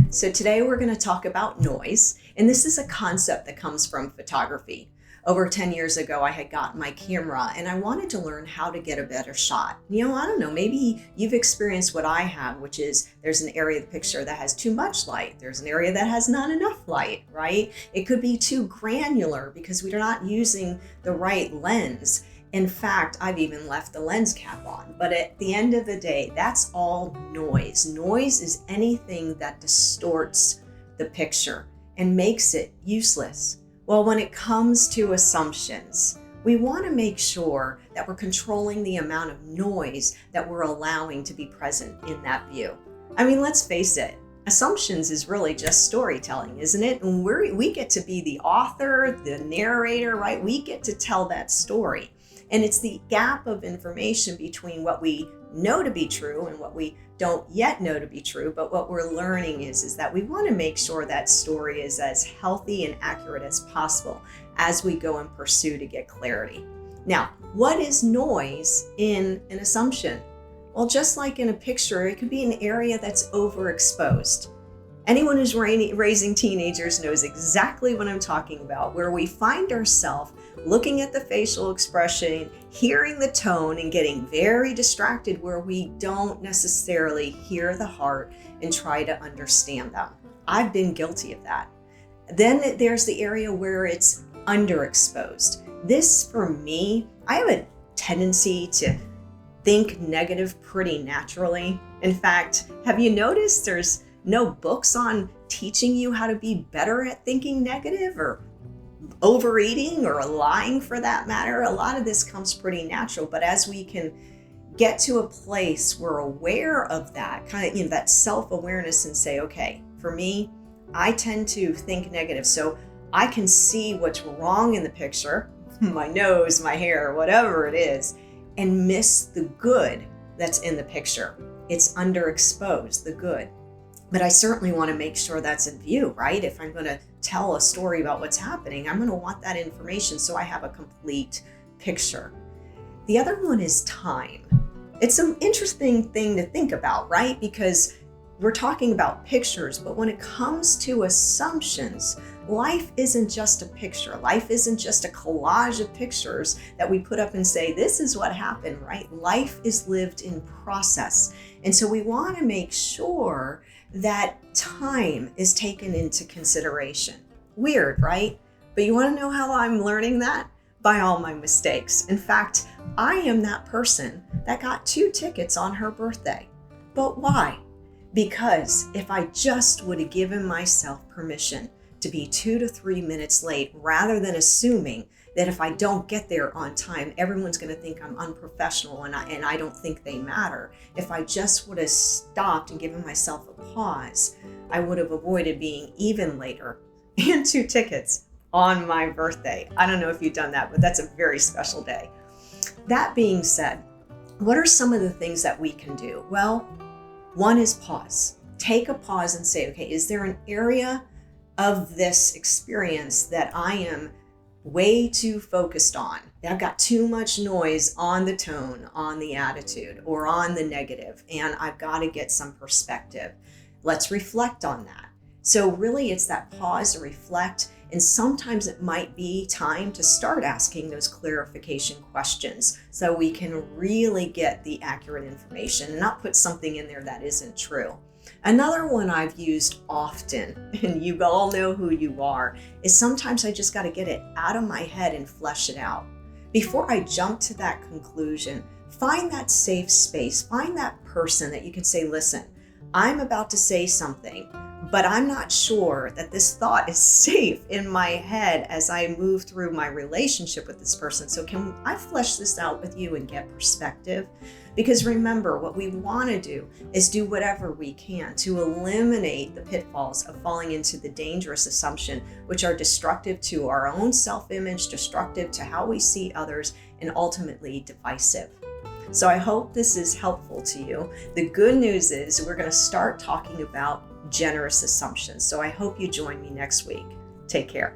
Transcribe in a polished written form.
So today we're going to talk about noise, and this is a concept that comes from photography. Over 10 years ago, I had gotten my camera and I wanted to learn how to get a better shot. I don't know, maybe you've experienced what I have, which is there's an area of the picture that has too much light. There's an area that has not enough light, right? It could be too granular because we're not using the right lens. In fact, I've even left the lens cap on. But at the end of the day, that's all noise. Noise is anything that distorts the picture and makes it useless. Well, when it comes to assumptions, we want to make sure that we're controlling the amount of noise that we're allowing to be present in that view. Let's face it, assumptions is really just storytelling, isn't it? And we get to be the author, the narrator, right? We get to tell that story. And it's the gap of information between what we know to be true and what we don't yet know to be true. But what we're learning is that we want to make sure that story is as healthy and accurate as possible as we go and pursue to get clarity. Now, what is noise in an assumption? Well, just like in a picture, it could be an area that's overexposed. Anyone who's raising teenagers knows exactly what I'm talking about, where we find ourselves looking at the facial expression, hearing the tone, and getting very distracted where we don't necessarily hear the heart and try to understand them. I've been guilty of that. Then there's the area where it's underexposed. This, for me, I have a tendency to think negative pretty naturally. In fact, have you noticed there's no books on teaching you how to be better at thinking negative or overeating or lying for that matter? A lot of this comes pretty natural, but as we can get to a place we're aware of that kind of, that self-awareness and say, okay, for me, I tend to think negative. So I can see what's wrong in the picture, my nose, my hair, whatever it is, and miss the good that's in the picture. It's underexposed, the good. But I certainly want to make sure that's in view, right? If I'm going to tell a story about what's happening, I'm going to want that information so I have a complete picture. The other one is time. It's an interesting thing to think about, right? Because we're talking about pictures, but when it comes to assumptions, life isn't just a picture. Life isn't just a collage of pictures that we put up and say, this is what happened, right? Life is lived in process. And so we want to make sure that time is taken into consideration. Weird, right? But you want to know how I'm learning that? By all my mistakes. In fact, I am that person that got 2 tickets on her birthday. But why? Because if I just would have given myself permission to be 2 to 3 minutes late, rather than assuming that if I don't get there on time, everyone's going to think I'm unprofessional and I don't think they matter. If I just would have stopped and given myself a pause, I would have avoided being even later and 2 tickets on my birthday. I don't know if you've done that, but that's a very special day. That being said, what are some of the things that we can do? Well, one is pause. Take a pause and say, okay, is there an area of this experience that I am way too focused on? I've got too much noise on the tone, on the attitude, or on the negative, and I've got to get some perspective. Let's reflect on that. So really it's that pause to reflect, and sometimes it might be time to start asking those clarification questions so we can really get the accurate information and not put something in there that isn't true. Another one I've used often, and you all know who you are, is sometimes I just got to get it out of my head and flesh it out. Before I jump to that conclusion, find that safe space, find that person that you can say, listen, I'm about to say something, but I'm not sure that this thought is safe in my head as I move through my relationship with this person. So can I flesh this out with you and get perspective? Because remember, what we want to do is do whatever we can to eliminate the pitfalls of falling into the dangerous assumption, which are destructive to our own self-image, destructive to how we see others, and ultimately divisive. So I hope this is helpful to you. The good news is we're going to start talking about generous assumptions. So I hope you join me next week. Take care.